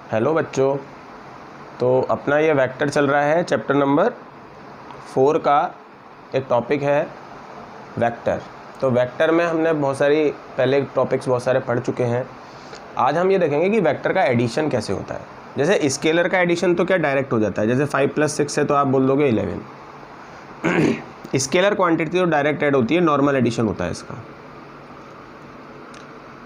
Hello बच्चों। तो अपना ये वेक्टर चल रहा है, चैप्टर नंबर 4 का एक टॉपिक है वेक्टर। तो वेक्टर में हमने बहुत सारे पढ़ चुके हैं। आज हम ये देखेंगे कि वेक्टर का एडिशन कैसे होता है। जैसे स्केलर का एडिशन तो क्या डायरेक्ट हो जाता है, जैसे 5 + 6 है तो आप बोल दोगे 11। स्केलर क्वांटिटी तो डायरेक्ट ऐड होती है, नॉर्मल एडिशन होता है इसका।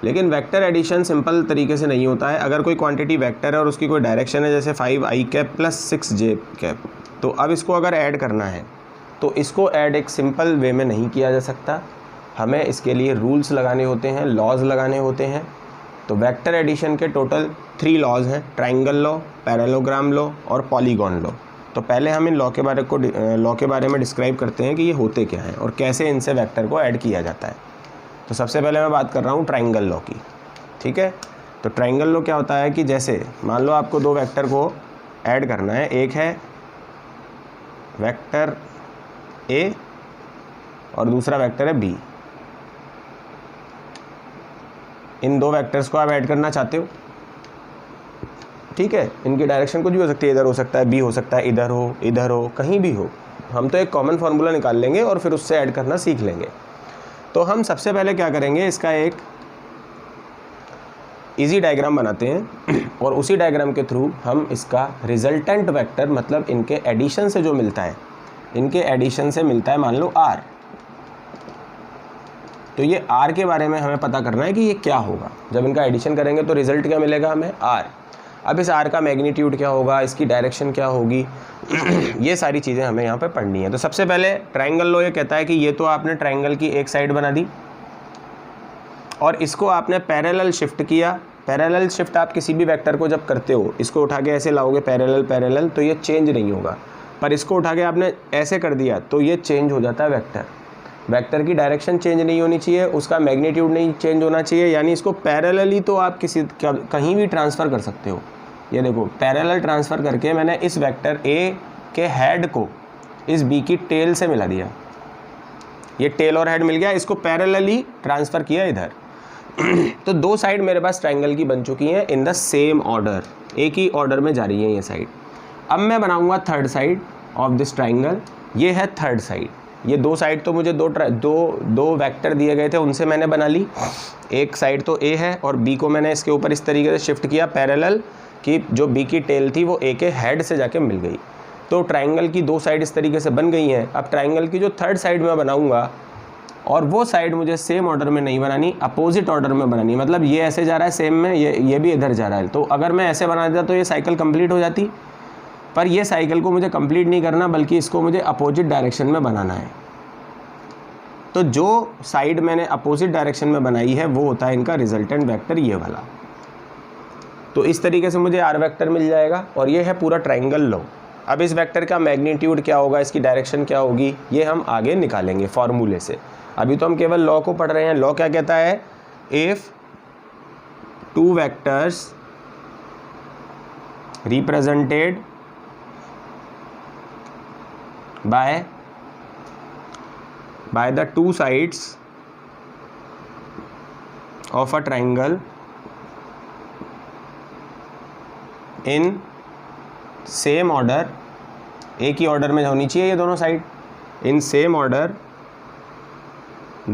लेकिन वेक्टर एडिशन सिंपल तरीके से नहीं होता है। अगर कोई क्वांटिटी वेक्टर है और उसकी कोई डायरेक्शन है, जैसे 5i + 6j, तो अब इसको अगर ऐड करना है तो इसको ऐड एक सिंपल वे में नहीं किया जा सकता। हमें इसके लिए रूल्स लगाने होते हैं, लॉज लगाने होते हैं। तो वेक्टर एडिशन के टोटल 3 लॉज हैं, ट्राइंगल लॉ, पैरेललोग्राम लॉ और पॉलीगॉन लॉ। तो पहले हम इन लॉ के बारे में डिस्क्राइब करते हैं कि ये होते क्या हैं और कैसे इनसे वेक्टर को ऐड किया जाता है। तो सबसे पहले मैं बात कर रहा हूँ ट्राइंगल लॉ की, ठीक है। तो ट्राइंगल लॉ क्या होता है कि जैसे मान लो आपको 2 वेक्टर को ऐड करना है, एक है वेक्टर ए और दूसरा वेक्टर है बी। इन 2 वेक्टर्स को आप ऐड करना चाहते हो, ठीक है। इनकी डायरेक्शन कुछ भी हो सकती है, इधर हो सकता है, बी हो सकता है, इधर हो, कहीं भी हो। हम तो एक कॉमन फार्मूला निकाल लेंगे और फिर उससे ऐड करना सीख लेंगे। तो हम सबसे पहले क्या करेंगे, इसका एक इजी डायग्राम बनाते हैं और उसी डायग्राम के थ्रू हम इसका रिजल्टेंट वेक्टर, मतलब इनके एडिशन से जो मिलता है, इनके एडिशन से मिलता है मान लो r। तो ये r के बारे में हमें पता करना है कि ये क्या होगा। जब इनका एडिशन करेंगे तो रिजल्ट क्या मिलेगा हमें, r। अब इस r का मैग्नीट्यूड क्या होगा, इसकी डायरेक्शन क्या होगी, ये सारी चीज़ें हमें यहाँ पे पढ़नी है। तो सबसे पहले ट्राइंगल लॉ ये कहता है कि ये तो आपने ट्राइंगल की एक साइड बना दी और इसको आपने पैरेलल शिफ्ट किया। पैरेलल शिफ्ट आप किसी भी वेक्टर को जब करते हो, इसको उठा के ऐसे लाओगे पैरेलल, तो ये चेंज नहीं होगा। पर इसको उठा के आपने ऐसे कर दिया तो ये चेंज हो जाता है वेक्टर। वेक्टर की डायरेक्शन चेंज नहीं होनी चाहिए, उसका मैग्नीट्यूड नहीं चेंज होना चाहिए, यानी इसको पैरेलली तो आप कहीं भी ट्रांसफ़र कर सकते हो। ये देखो, पैरेलल ट्रांसफ़र करके मैंने इस वेक्टर ए के हेड को इस बी की टेल से मिला दिया। ये टेल और हेड मिल गया, इसको पैरेलली ट्रांसफ़र किया इधर। तो 2 साइड मेरे पास ट्राइंगल की बन चुकी हैं इन द सेम ऑर्डर, एक ही ऑर्डर में जा रही है ये साइड। अब मैं बनाऊंगा third side of this triangle. ये है थर्ड साइड। ये 2 साइड तो मुझे दो वेक्टर दिए गए थे, उनसे मैंने बना ली। एक साइड तो ए है और बी को मैंने इसके ऊपर इस तरीके से शिफ्ट किया पैरेलल कि जो बी की टेल थी वो ए के हेड से जाके मिल गई। तो ट्राइंगल की 2 साइड इस तरीके से बन गई हैं। अब ट्राइंगल की जो थर्ड साइड मैं बनाऊंगा, और वो साइड मुझे सेम ऑर्डर में नहीं बनानी, अपोजिट ऑर्डर में बनानी। मतलब ये ऐसे जा रहा है सेम में, ये भी इधर जा रहा है। तो अगर मैं ऐसे बना देता तो ये साइकिल कंप्लीट हो जाती, पर ये साइकिल को मुझे कंप्लीट नहीं करना, बल्कि इसको मुझे अपोजिट डायरेक्शन में बनाना है। तो जो साइड मैंने अपोजिट डायरेक्शन में बनाई है वो होता है इनका रिजल्टेंट वेक्टर, ये वाला। तो इस तरीके से मुझे r वेक्टर मिल जाएगा और ये है पूरा ट्राइंगल लॉ। अब इस वेक्टर का मैग्नीट्यूड क्या होगा, इसकी डायरेक्शन क्या होगी, ये हम आगे निकालेंगे फॉर्मूले से। अभी तो हम केवल लॉ को पढ़ रहे हैं। लॉ क्या कहता है, if 2 vectors represented by the 2 sides of a triangle in same order, एक ही ऑर्डर में होनी चाहिए ये दोनों side, in same order,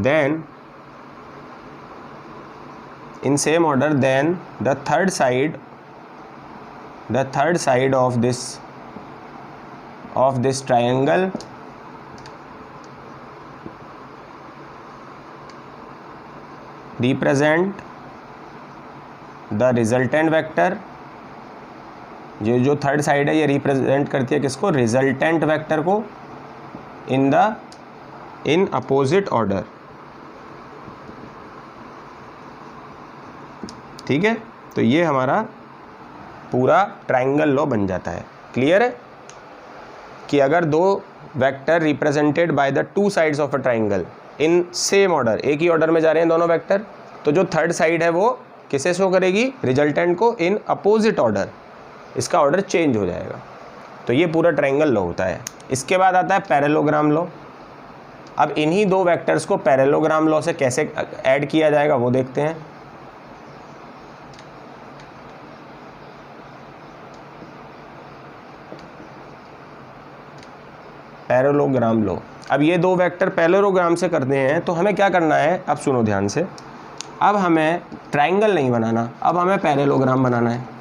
then the third side of this triangle represent the resultant vector। ये जो थर्ड साइड है ये रिप्रेजेंट करती है किसको, रिजल्टेंट वेक्टर को, इन अपोजिट ऑर्डर, ठीक है। तो ये हमारा पूरा ट्राइंगल लॉ बन जाता है। क्लियर है कि अगर 2 vector represented by the 2 sides of a triangle in same order, एक ही ऑर्डर में जा रहे हैं दोनों वेक्टर, तो जो थर्ड साइड है वो किसे शो करेगी, रिजल्टेंट को, इन अपोजिट ऑर्डर। इसका ऑर्डर चेंज हो जाएगा। तो ये पूरा ट्राइंगल लॉ होता है। इसके बाद आता है पैरेललोग्राम लॉ। अब इन्हीं 2 वेक्टर्स को पैरेललोग्राम लॉ से कैसे ऐड किया जाएगा वो देखते हैं। पैरेललोग्राम लो। अब ये दो वेक्टर पैरेललोग्राम से करते हैं तो हमें क्या करना है, अब सुनो ध्यान से, अब हमें ट्रायंगल नहीं बनाना, अब हमें पैरेललोग्राम बनाना है।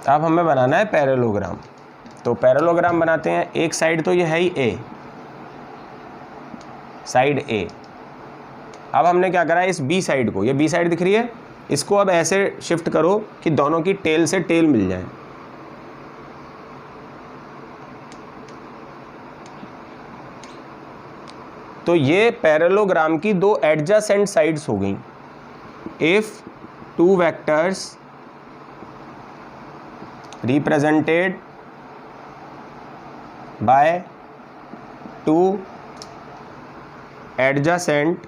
अब हमें बनाना है पैरेललोग्राम। तो पैरेललोग्राम बनाते हैं। एक साइड तो ये है ही ए, साइड ए। अब हमने क्या करा है, इस बी साइड को, ये बी साइड दिख रही है, इसको अब ऐसे शिफ्ट करो कि दोनों की टेल से टेल मिल जाए। तो ये पैरेललोग्राम की दो एडजेसेंट साइड्स हो गई। If two vectors represented by two adjacent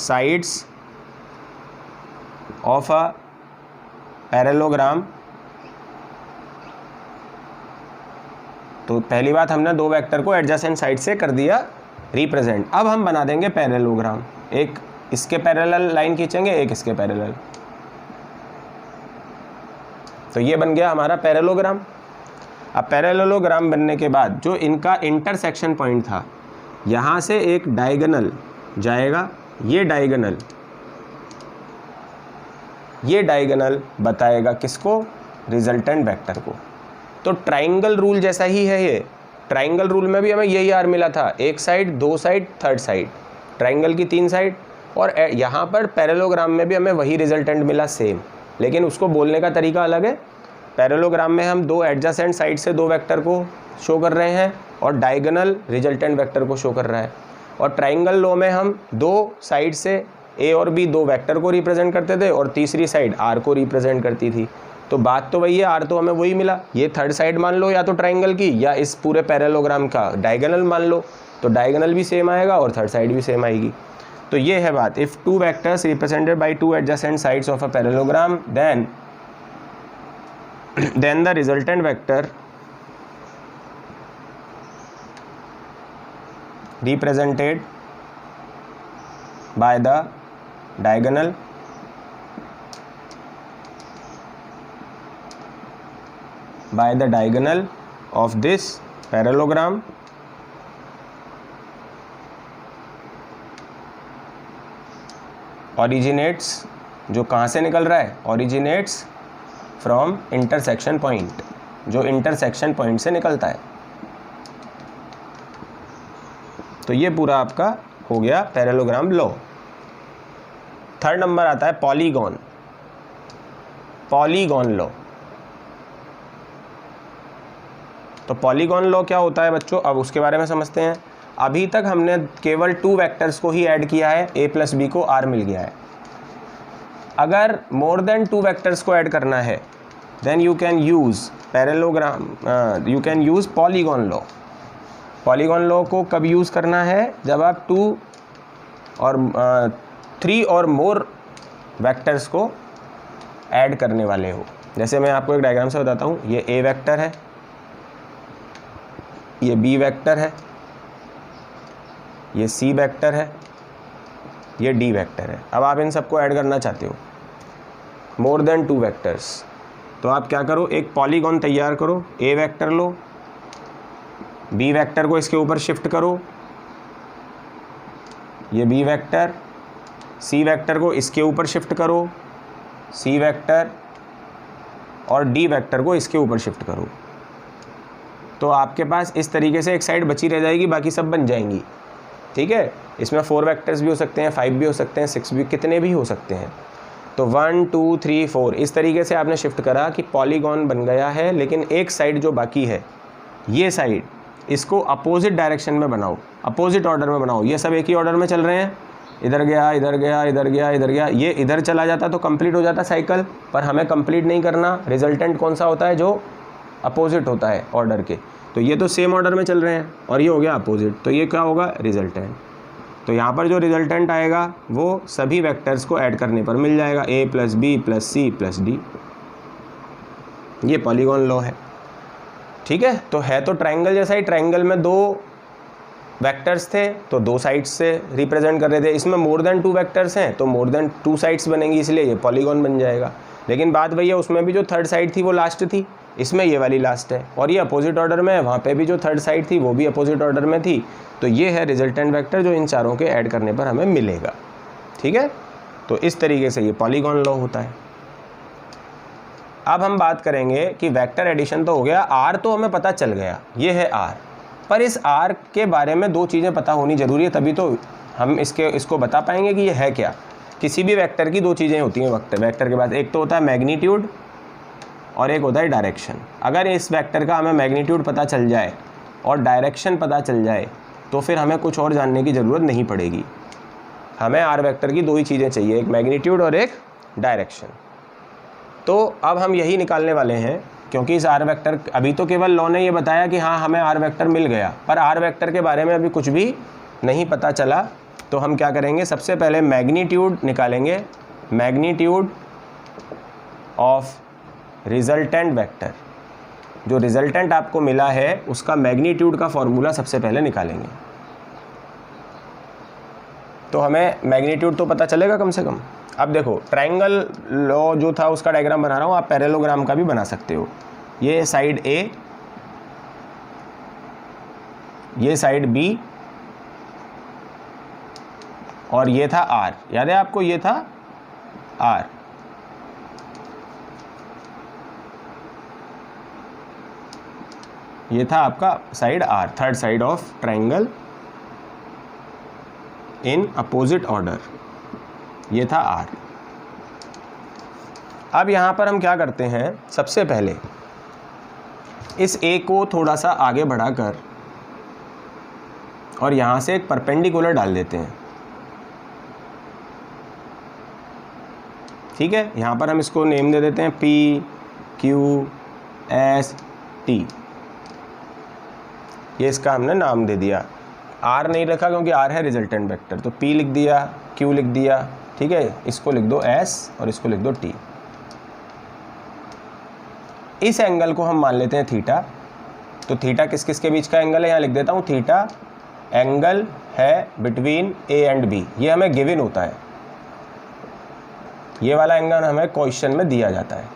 sides of a parallelogram। तो पहली बात, हमने दो वेक्टर को एडजेसेंट साइड से कर दिया रिप्रेजेंट। अब हम बना देंगे पैरेललोग्राम। एक इसके पैरेलल लाइन खींचेंगे, एक इसके पैरेलल, तो ये बन गया हमारा पैरेललोग्राम। अब पैरेललोग्राम बनने के बाद जो इनका इंटरसेक्शन पॉइंट था, यहाँ से एक डायगोनल जाएगा, ये डायगोनल बताएगा किसको, रिजल्टेंट वेक्टर को। तो ट्राइंगल रूल जैसा ही है ये। ट्राइंगल रूल में भी हमें यही आर मिला था, एक साइड, दो साइड, थर्ड साइड, ट्राइंगल की 3 साइड। और यहाँ पर पैरेललोग्राम में भी हमें वही रिजल्टेंट मिला सेम, लेकिन उसको बोलने का तरीका अलग है। पैरेललोग्राम में हम दो एडजेसेंट साइड से दो वेक्टर को शो कर रहे हैं और डायगोनल रिजल्टेंट वेक्टर को शो कर रहा है। और ट्राइंगल लॉ में हम दो साइड से ए और बी दो वेक्टर को रिप्रेजेंट करते थे और तीसरी साइड आर को रिप्रेजेंट करती थी। तो बात तो वही है, आर तो हमें वही मिला। ये थर्ड साइड मान लो या तो ट्राइंगल की, या इस पूरे पैरेललोग्राम का डायगोनल मान लो, तो डायगोनल भी सेम आएगा और थर्ड साइड भी सेम आएगी। तो ये है बात। If two vectors represented by two adjacent sides of a parallelogram, then the resultant vector represented by the diagonal of this parallelogram originates, जो कहाँ से निकल रहा है, originates फ्रॉम इंटरसेक्शन पॉइंट, जो इंटरसेक्शन पॉइंट से निकलता है। तो ये पूरा आपका हो गया पैरेललोग्राम लॉ। थर्ड नंबर आता है पॉलीगॉन। Polygon law. तो पॉलीगॉन लॉ क्या होता है बच्चों, अब उसके बारे में समझते हैं। अभी तक हमने केवल टू वेक्टर्स को ही ऐड किया है, a प्लस बी को r मिल गया है। अगर मोर देन टू वेक्टर्स को ऐड करना है, then you can use parallelogram, you can use polygon law. Polygon law को कब यूज़ करना है, जब आप 2 और 3 और मोर वेक्टर्स को ऐड करने वाले हो। जैसे मैं आपको एक डायग्राम से बताता हूँ। ये ए वेक्टर है, ये बी वेक्टर है, ये सी वेक्टर है, ये डी वेक्टर है। अब आप इन सबको ऐड करना चाहते हो, मोर देन टू वेक्टर्स, तो आप क्या करो, एक पॉलीगॉन तैयार करो। ए वेक्टर लो, बी वेक्टर को इसके ऊपर शिफ्ट करो, ये बी वेक्टर, सी वेक्टर को इसके ऊपर शिफ्ट करो, सी वेक्टर, और डी वेक्टर को इसके ऊपर शिफ्ट करो। तो आपके पास इस तरीके से एक साइड बची रह जाएगी, बाकी सब बन जाएंगी। ठीक है, इसमें 4 वेक्टर्स भी हो सकते हैं, 5 भी हो सकते हैं, 6 भी, कितने भी हो सकते हैं। तो 1 2 3 4 इस तरीके से आपने शिफ्ट करा कि पॉलीगॉन बन गया है। लेकिन एक साइड जो बाकी है, ये साइड, इसको अपोजिट डायरेक्शन में बनाओ, अपोजिट ऑर्डर में बनाओ। ये सब एक ही ऑर्डर में चल रहे हैं, इधर गया, इधर गया, इधर गया, इधर गया, ये इधर चला जाता तो कंप्लीट हो जाता साइकिल, पर हमें कंप्लीट नहीं करना। रिजल्टेंट कौन सा होता है, जो अपोजिट होता है ऑर्डर के। तो ये तो सेम ऑर्डर में चल रहे हैं और ये हो गया अपोजिट, तो ये क्या होगा, रिजल्टेंट। तो यहाँ पर जो रिजल्टेंट आएगा वो सभी वेक्टर्स को ऐड करने पर मिल जाएगा, a plus B plus C plus D. ये पॉलीगॉन लॉ है। ठीक है, तो है तो ट्रायंगल जैसा ही। ट्रायंगल में दो वेक्टर्स थे तो 2 साइड्स से रिप्रेजेंट कर रहे थे, इसमें मोर देन 2 वेक्टर्स हैं तो मोर देन 2 साइड्स बनेंगी, इसलिए ये पॉलीगॉन बन जाएगा। लेकिन बात वही है, उसमें भी जो थर्ड साइड थी वो लास्ट थी, इसमें ये वाली लास्ट है, और ये अपोजिट ऑर्डर में है, वहाँ पे भी जो थर्ड साइड थी वो भी अपोजिट ऑर्डर में थी। तो ये है रिजल्टेंट वेक्टर जो इन चारों के ऐड करने पर हमें मिलेगा। ठीक है, तो इस तरीके से ये पॉलीगॉन लॉ होता है। अब हम बात करेंगे कि वेक्टर एडिशन तो हो गया, आर तो हमें पता चल गया, ये है आर, पर इस आर के बारे में 2 चीज़ें पता होनी ज़रूरी है, तभी तो हम इसको बता पाएंगे कि ये है क्या। किसी भी वेक्टर की 2 चीज़ें होती हैं वेक्टर के पास, एक तो होता है मैग्नीट्यूड और एक होता है डायरेक्शन। अगर इस वेक्टर का हमें मैग्नीट्यूड पता चल जाए और डायरेक्शन पता चल जाए तो फिर हमें कुछ और जानने की ज़रूरत नहीं पड़ेगी। हमें आर वेक्टर की 2 ही चीज़ें चाहिए, एक मैग्नीट्यूड और एक डायरेक्शन। तो अब हम यही निकालने वाले हैं, क्योंकि इस आर वेक्टर, अभी तो केवल लॉ ने ये बताया कि हाँ हमें आर वेक्टर मिल गया, पर आर वेक्टर के बारे में अभी कुछ भी नहीं पता चला। तो हम क्या करेंगे, सबसे पहले मैग्नीट्यूड निकालेंगे, मैग्नीट्यूड ऑफ रिजल्टेंट वेक्टर। जो रिजल्टेंट आपको मिला है उसका मैग्नीट्यूड का फॉर्मूला सबसे पहले निकालेंगे। तो हमें मैग्नीट्यूड तो पता चलेगा कम से कम। अब देखो, ट्रायंगल लॉ जो था उसका डायग्राम बना रहा हूँ, आप पैरेललोग्राम का भी बना सकते हो। ये साइड ए, ये साइड बी, और ये था आर, याद है आपको, ये था आर। ये था आपका side R, third side of triangle in opposite order, ये था आर। अब यहाँ पर हम क्या करते हैं, सबसे पहले इस ए को थोड़ा सा आगे बढ़ाकर और यहाँ से एक परपेंडिकुलर डाल देते हैं। ठीक है, यहाँ पर हम इसको नेम दे देते हैं पी क्यू एस टी, ये इसका हमने नाम दे दिया। आर नहीं रखा क्योंकि आर है रिजल्टेंट वेक्टर, तो पी लिख दिया, क्यू लिख दिया। ठीक है, इसको लिख दो एस और इसको लिख दो टी। इस एंगल को हम मान लेते हैं थीटा। तो थीटा किस किस के बीच का एंगल है, यहाँ लिख देता हूँ, थीटा एंगल है बिटवीन ए एंड बी। ये हमें गिवन होता है, ये वाला एंगल हमें क्वेश्चन में दिया जाता है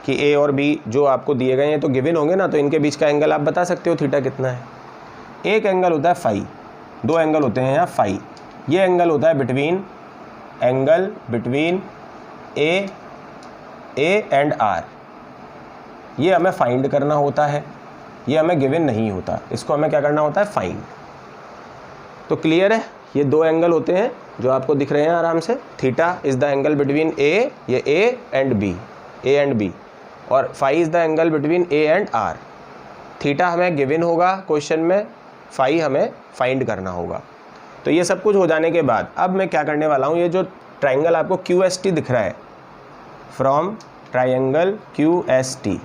कि ए और बी जो आपको दिए गए हैं तो गिवन होंगे ना, तो इनके बीच का एंगल आप बता सकते हो थीटा कितना है। एक एंगल होता है फाई, 2 एंगल होते हैं यहाँ फाई। ये एंगल होता है between, angle between A and R. ये हमें फाइंड करना होता है, ये हमें गिवन नहीं होता, इसको हमें क्या करना होता है, फाइंड। तो क्लियर है, ये 2 एंगल होते हैं जो आपको दिख रहे हैं आराम से। Theta is the angle between A, ये A and B, A and B, और phi is the angle between A and R. Theta हमें गिवन होगा क्वेश्चन में, फाई हमें फाइंड करना होगा। तो ये सब कुछ हो जाने के बाद अब मैं क्या करने वाला हूँ, ये जो ट्रायंगल आपको क्यू एस टी दिख रहा है, from triangle Q S T,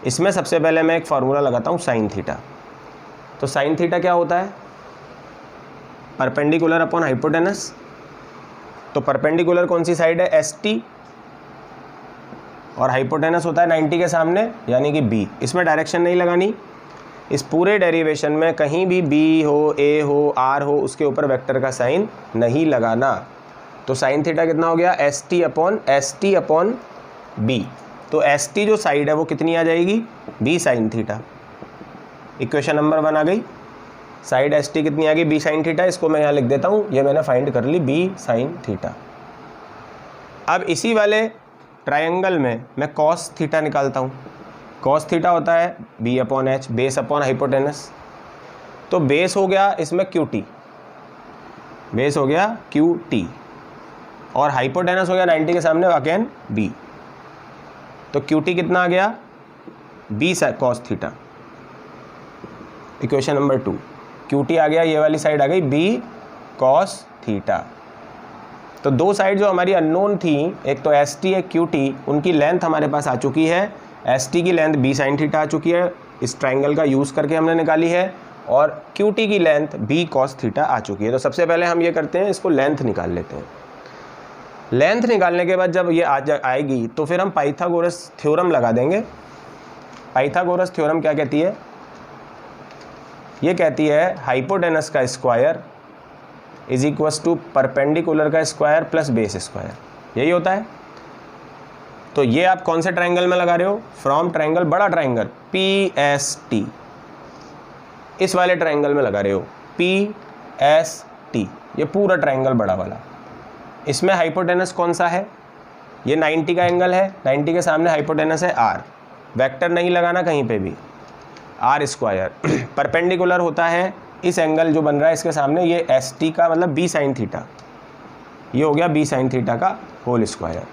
इसमें सबसे पहले मैं एक फार्मूला लगाता हूँ साइन थीटा। तो साइन थीटा क्या होता है, परपेंडिकुलर अपॉन हाइपोटेनस। तो परपेंडिकुलर कौन सी साइड है, एस टी, और हाइपोटेनस होता है 90 के सामने यानी कि बी। इसमें डायरेक्शन नहीं लगानी, इस पूरे डेरिवेशन में कहीं भी बी हो, ए हो, आर हो, उसके ऊपर वेक्टर का साइन नहीं लगाना। तो साइन थीटा कितना हो गया, एस टी अपॉन बी। तो एस टी जो साइड है वो कितनी आ जाएगी, B sine theta. Equation number 1 आ गई। साइड एस टी कितनी आ गई, बी साइन थीटा। इसको मैं यहाँ लिख देता हूँ, ये मैंने फाइंड कर ली, बी साइन थीटा। अब इसी वाले ट्रायंगल में मैं कॉस थीटा निकालता हूँ। कॉस थीटा होता है B upon H, base upon hypotenuse. तो बेस हो गया इसमें क्यू टी, बेस हो गया क्यू टी, और हाइपोटेनस हो गया 90 के सामने अगेन बी। तो क्यू टी कितना आ गया, B cos theta. Equation number 2, Q T आ गया, ये वाली साइड आ गई बी कॉस थीटा। तो 2 साइड जो हमारी अननोन थी, एक तो एस टी एक क्यू टी, उनकी लेंथ हमारे पास आ चुकी है। एस टी की लेंथ बी साइन थीटा आ चुकी है, इस ट्रायंगल का यूज़ करके हमने निकाली है, और क्यू टी की लेंथ बी कॉस थीटा आ चुकी है। तो सबसे पहले हम ये करते हैं, इसको लेंथ निकाल लेते हैं। लेंथ निकालने के बाद जब ये आएगी तो फिर हम पाइथागोरस थ्योरम लगा देंगे। पाइथागोरस थ्योरम क्या कहती है, ये कहती है हाइपोटेनस का square is equals to perpendicular का स्क्वायर प्लस बेस स्क्वायर, यही होता है। तो ये आप कौन से ट्रायंगल में लगा रहे हो? फ्रॉम ट्रायंगल, बड़ा ट्रायंगल PST, इस वाले ट्रायंगल में लगा रहे हो PST, ये पूरा ट्रायंगल बड़ा वाला। इसमें हाइपोटेनस कौन सा है? ये 90 का एंगल है, 90 के सामने हाइपोटेनस है R, वेक्टर नहीं लगाना कहीं पे भी, R स्क्वायर। परपेंडिकुलर होता है इस एंगल जो बन रहा है इसके सामने, ये ST का मतलब B साइन थीटा, ये हो गया B साइन थीटा का होल स्क्वायर।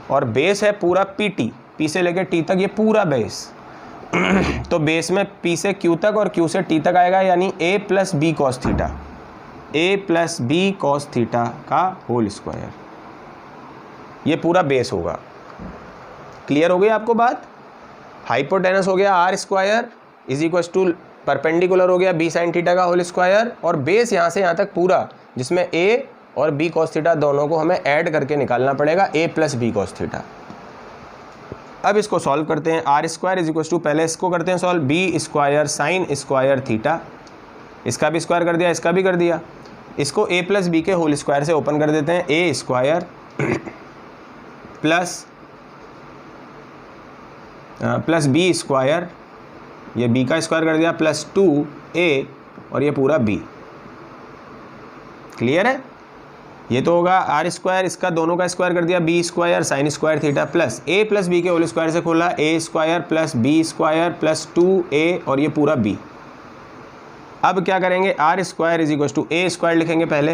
और बेस है पूरा PT, P से लेकर T तक, ये पूरा बेस। तो बेस में P से Q तक और Q से T तक आएगा, यानी A plus B cos theta, A plus B cos theta का होल स्क्वायर, ये पूरा बेस होगा। क्लियर हो गई आपको बात? हाइपोटेनस हो गया R square is equal to perpendicular हो गया B साइन थीटा का होल स्क्वायर, और बेस यहाँ से यहाँ तक पूरा, जिसमें A और B कॉस थीटा दोनों को हमें ऐड करके निकालना पड़ेगा, A plus B cos theta. अब इसको सॉल्व करते हैं। R square is equal to, पहले इसको करते हैं solve, B square sine square theta, इसका भी स्क्वायर कर दिया, इसका भी कर दिया। इसको A प्लस बी के होल स्क्वायर से ओपन कर देते हैं, A square plus B square, ये B का स्क्वायर कर दिया, प्लस 2A और ये पूरा B। क्लियर है? ये तो होगा R स्क्वायर, इसका दोनों का स्क्वायर कर दिया, B square sine square theta, plus A plus B के होल स्क्वायर से खोला, A square plus B square plus 2A और ये पूरा B। अब क्या करेंगे? R square is equal to A square लिखेंगे पहले,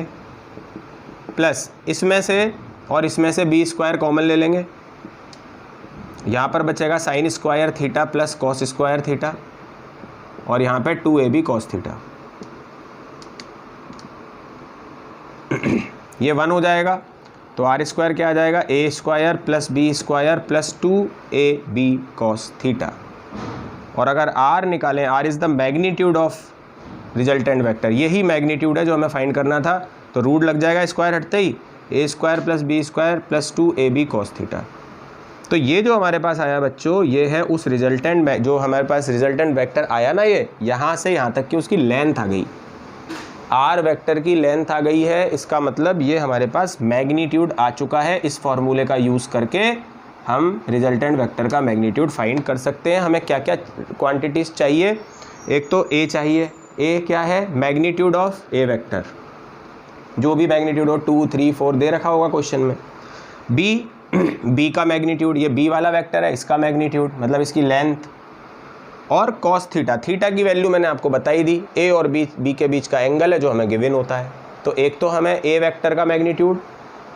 प्लस इसमें से और इसमें से B स्क्वायर कॉमन ले लेंगे, यहाँ पर बचेगा sign square theta plus cos square theta, और यहाँ पे 2AB कॉस थीटा, ये 1 हो जाएगा। तो R स्क्वायर क्या आ जाएगा? A square plus B square plus 2AB cos theta. और अगर R निकालें, R is the magnitude of resultant vector, यही मैग्नीट्यूड है जो हमें फाइंड करना था, तो रूट लग जाएगा स्क्वायर हटते ही, A square plus B square plus 2AB cos theta. तो ये जो हमारे पास आया बच्चों, ये है उस रिजल्टेंट, जो हमारे पास रिजल्टेंट वेक्टर आया ना, ये यहाँ से यहाँ तक की उसकी लेंथ आ गई, R वेक्टर की लेंथ आ गई है। इसका मतलब ये हमारे पास मैग्नीट्यूड आ चुका है। इस फॉर्मूले का यूज़ करके हम रिजल्टेंट वेक्टर का मैग्नीट्यूड फाइंड कर सकते हैं। हमें क्या क्या क्वांटिटीज़ चाहिए? एक तो A चाहिए, A क्या है? मैग्नीट्यूड ऑफ A वेक्टर, जो भी मैग्नीट्यूड हो, 2, 3, 4 दे रखा होगा क्वेश्चन में। B का मैग्नीट्यूड, ये B वाला वेक्टर है, इसका मैग्नीट्यूड मतलब इसकी लेंथ, और कॉस थीटा, थीटा की वैल्यू मैंने आपको बताई दी, A और B के बीच का एंगल है जो हमें गिवन होता है। तो एक तो हमें A वेक्टर का मैग्नीट्यूड,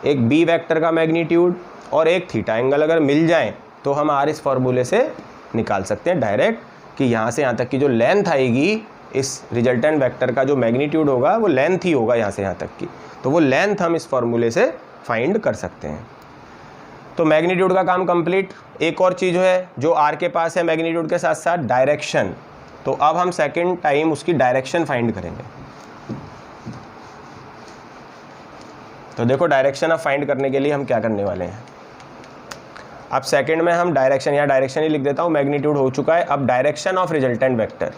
एक B वेक्टर का मैग्नीट्यूड और एक थीटा एंगल अगर मिल जाए तो हम R इस फॉर्मूले से निकाल सकते हैं डायरेक्ट, कि यहाँ से यहाँ तक की जो लेंथ आएगी इस रिजल्टेंट वेक्टर का, जो मैग्नीट्यूड होगा वो लेंथ ही होगा यहाँ से यहाँ तक की, तो वो लेंथ हम इस फॉर्मूले से फाइंड कर सकते हैं। तो मैग्नीट्यूड का काम कंप्लीट। एक और चीज़ है जो R के पास है मैग्नीट्यूड के साथ साथ, डायरेक्शन। तो अब हम सेकंड टाइम उसकी डायरेक्शन फाइंड करेंगे। तो देखो डायरेक्शन अब फाइंड करने के लिए हम क्या करने वाले हैं। अब सेकंड में हम डायरेक्शन, या डायरेक्शन ही लिख देता हूँ, मैग्नीट्यूड हो चुका है। अब direction of resultant vector,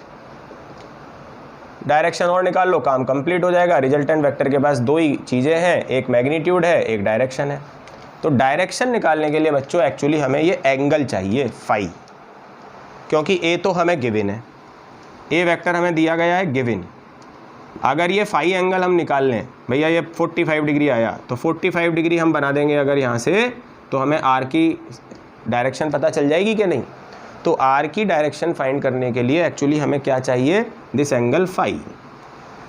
direction और निकाल लो, काम कंप्लीट हो जाएगा। रिजल्टेंट वेक्टर के पास दो ही चीज़ें हैं, एक मैग्नीट्यूड है, एक डायरेक्शन है। तो डायरेक्शन निकालने के लिए बच्चों एक्चुअली हमें ये एंगल चाहिए फाई, क्योंकि ए तो हमें गिवन है, ए वेक्टर हमें दिया गया है गिवन। अगर ये फाई एंगल हम निकाल लें, भैया ये 45 डिग्री आया, तो 45 डिग्री हम बना देंगे अगर यहाँ से, तो हमें आर की डायरेक्शन पता चल जाएगी कि नहीं। तो आर की डायरेक्शन फाइंड करने के लिए एक्चुअली हमें क्या चाहिए? This angle phi.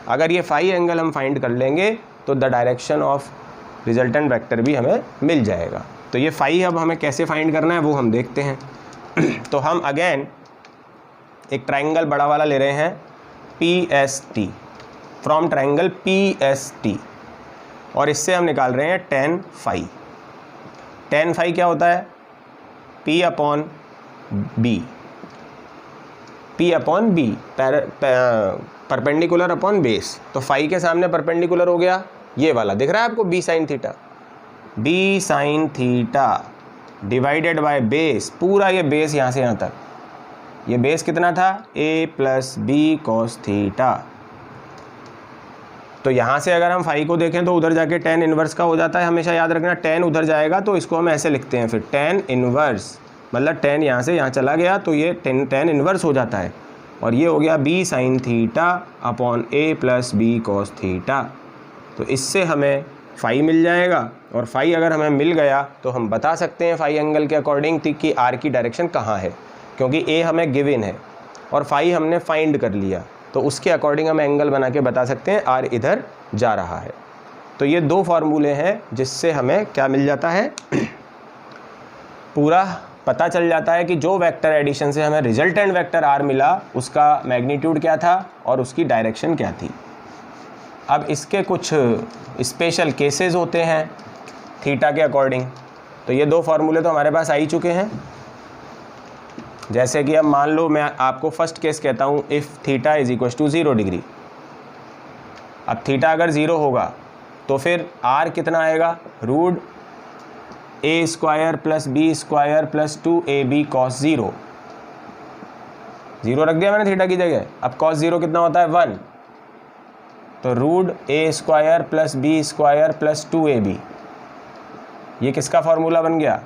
अगर ये फाई एंगल हम फाइंड कर लेंगे तो the direction of resultant vector भी हमें मिल जाएगा। तो ये फाई अब हमें कैसे फाइंड करना है वो हम देखते हैं। तो हम अगेन एक ट्राइंगल बड़ा वाला ले रहे हैं PST, फ्रॉम ट्राइंगल PST, और इससे हम निकाल रहे हैं tan फाई। tan फाई क्या होता है? P upon B, P upon B, perpendicular upon base. तो फाई के सामने परपेंडिकुलर हो गया ये वाला, दिख रहा है आपको, B sine theta, B sine theta divided by base, पूरा ये बेस यहाँ से यहाँ तक, ये बेस कितना था, a plus B cos theta. तो यहाँ से अगर हम फाई को देखें तो उधर जाके टेन इन्वर्स का हो जाता है, हमेशा याद रखना टेन उधर जाएगा तो इसको हम ऐसे लिखते हैं, फिर टेन इन्वर्स मतलब टेन यहाँ से यहाँ चला गया तो ये टेन इन्वर्स हो जाता है, और ये हो गया b sine theta upon a plus B cos theta. तो इससे हमें फाई मिल जाएगा, और फाई अगर हमें मिल गया तो हम बता सकते हैं फाई एंगल के अकॉर्डिंग कि आर की डायरेक्शन कहाँ है, क्योंकि a हमें गिवन है और फाई हमने फाइंड कर लिया, तो उसके अकॉर्डिंग हम एंगल बना के बता सकते हैं आर इधर जा रहा है। तो ये दो फार्मूले हैं जिससे हमें क्या मिल जाता है, पूरा पता चल जाता है कि जो वेक्टर एडिशन से हमें रिजल्टेंट वेक्टर आर मिला उसका मैग्नीट्यूड क्या था और उसकी डायरेक्शन क्या थी। अब इसके कुछ स्पेशल केसेस होते हैं थीटा के अकॉर्डिंग, तो ये दो फार्मूले तो हमारे पास आ ही चुके हैं। जैसे कि अब मान लो मैं आपको फर्स्ट केस कहता हूँ, if theta is equal to 0 degree. अब थीटा अगर 0 होगा तो फिर आर कितना आएगा, root A square plus B square plus 2ab cos 0 रख दिया मैंने थीटा की जगह। अब कॉस 0 कितना होता है, 1, तो root A square plus B square plus 2ab, ये किसका फार्मूला बन गया,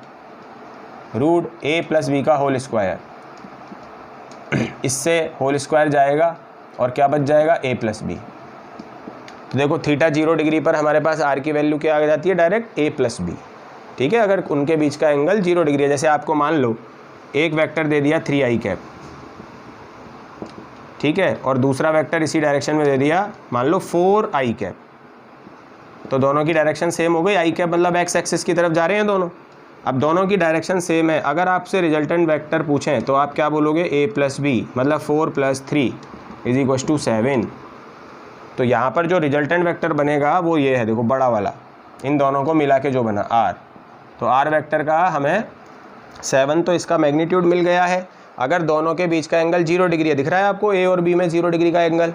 रूट ए प्लस बी का होल स्क्वायर। इससे होल स्क्वायर जाएगा और क्या बच जाएगा, a प्लस बी। तो देखो थीटा 0 डिग्री पर हमारे पास r की वैल्यू क्या आ जाती है, डायरेक्ट a प्लस बी। ठीक है, अगर उनके बीच का एंगल 0 डिग्री है। जैसे आपको मान लो एक वेक्टर दे दिया 3i कैप, ठीक है, और दूसरा वेक्टर इसी डायरेक्शन में दे दिया मान लो 4i कैप, तो दोनों की डायरेक्शन सेम हो गई। i कैप मतलब x एक्सिस की तरफ जा रहे हैं दोनों। अब दोनों की डायरेक्शन सेम है, अगर आपसे रिजल्टेंट वेक्टर पूछें तो आप क्या बोलोगे, a प्लस बी मतलब 4 प्लस 3 इज इक्वल टू 7। तो यहाँ पर जो रिजल्टेंट वेक्टर बनेगा वो ये है, देखो बड़ा वाला, इन दोनों को मिला के जो बना r, तो r वेक्टर का हमें 7 तो इसका मैग्नीट्यूड मिल गया है। अगर दोनों के बीच का एंगल 0 डिग्री है, दिख रहा है आपको a और b में 0 डिग्री का एंगल,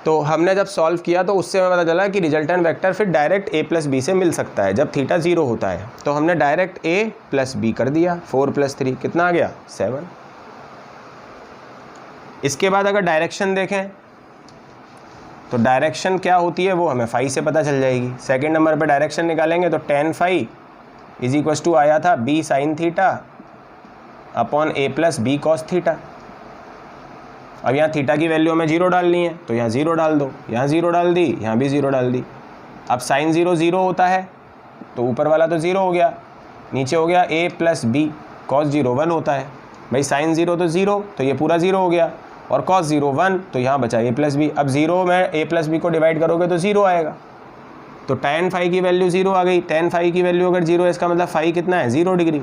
तो हमने जब सॉल्व किया तो उससे हमें पता चला कि रिजल्टेंट वेक्टर फिर डायरेक्ट a प्लस बी से मिल सकता है जब थीटा 0 होता है। तो हमने डायरेक्ट a प्लस बी कर दिया, 4 प्लस 3 कितना आ गया, 7। इसके बाद अगर डायरेक्शन देखें तो डायरेक्शन क्या होती है वो हमें फाई से पता चल जाएगी। सेकेंड नंबर पर डायरेक्शन निकालेंगे तो tan phi is equal to आया था b sine theta upon a plus B cos theta. अब यहाँ थीटा की वैल्यू हमें 0 डालनी है तो यहाँ 0 डाल दो, यहाँ 0 डाल दी, यहाँ भी 0 डाल दी। अब साइन 0 0 होता है तो ऊपर वाला तो 0 हो गया, नीचे हो गया a प्लस बी कॉस 0 1 होता है। भाई साइन 0 तो 0, तो ये पूरा 0 हो गया, और कॉस 0 1, तो यहाँ बचा a प्लस बी। अब 0 में a प्लस बी को डिवाइड करोगे तो 0 आएगा, तो tan फाई की वैल्यू 0 आ गई। tan फाई की वैल्यू अगर 0 है इसका मतलब फाई कितना है, 0 डिग्री।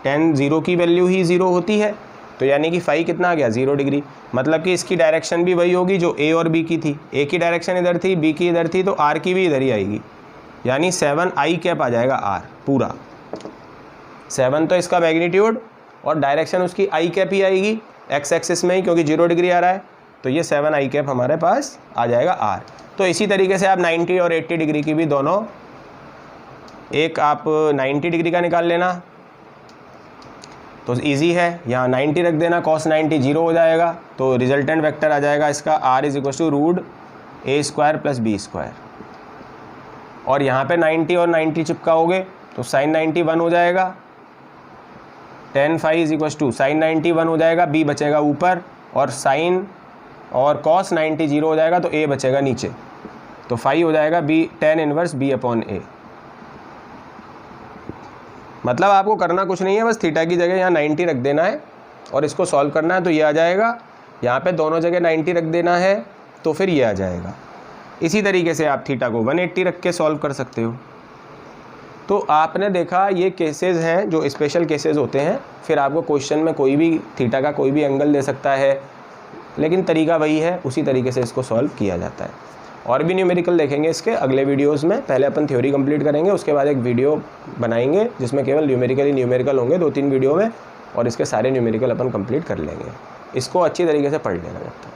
tan 0 की वैल्यू ही 0 होती है, तो यानी कि फाई कितना आ गया, 0 डिग्री। मतलब कि इसकी डायरेक्शन भी वही होगी जो a और b की थी। a की डायरेक्शन इधर थी, b की इधर थी, तो r की भी इधर ही आएगी, यानी 7i कैप आ जाएगा r पूरा। 7 तो इसका मैग्नीट्यूड और डायरेक्शन उसकी i कैप ही आएगी x एक्सिस में ही, क्योंकि 0 डिग्री आ रहा है, तो ये 7i कैप हमारे पास आ जाएगा r। तो इसी तरीके से आप 90 और 80 डिग्री की भी दोनों, एक आप 90 डिग्री का निकाल लेना तो इजी है, यहाँ 90 रख देना, cos 90 0 हो जाएगा, तो रिजल्टेंट वेक्टर आ जाएगा इसका r is equal to root A square plus B square. और यहाँ पे 90 और 90 चिपकाओगे तो साइन 90 1 हो जाएगा, tan phi is equal to sine 90 1 हो जाएगा, b बचेगा ऊपर, और साइन और cos 90 0 हो जाएगा, तो a बचेगा नीचे, तो फाई हो जाएगा b tan inverse b upon a। मतलब आपको करना कुछ नहीं है, बस थीटा की जगह यहाँ 90 रख देना है और इसको सॉल्व करना है, तो ये आ जाएगा। यहाँ पे दोनों जगह 90 रख देना है तो फिर ये आ जाएगा। इसी तरीके से आप थीटा को 180 रख के सॉल्व कर सकते हो। तो आपने देखा ये केसेस हैं जो स्पेशल केसेस होते हैं, फिर आपको क्वेश्चन में कोई भी थीटा का कोई भी एंगल दे सकता है, लेकिन तरीका वही है, उसी तरीके से इसको सॉल्व किया जाता है। और भी न्यूमेरिकल देखेंगे इसके अगले वीडियोस में। पहले अपन थ्योरी कंप्लीट करेंगे, उसके बाद एक वीडियो बनाएंगे जिसमें केवल न्यूमेरिकल होंगे 2-3 वीडियो में, और इसके सारे न्यूमेरिकल अपन कंप्लीट कर लेंगे। इसको अच्छी तरीके से पढ़ लेना जब तक।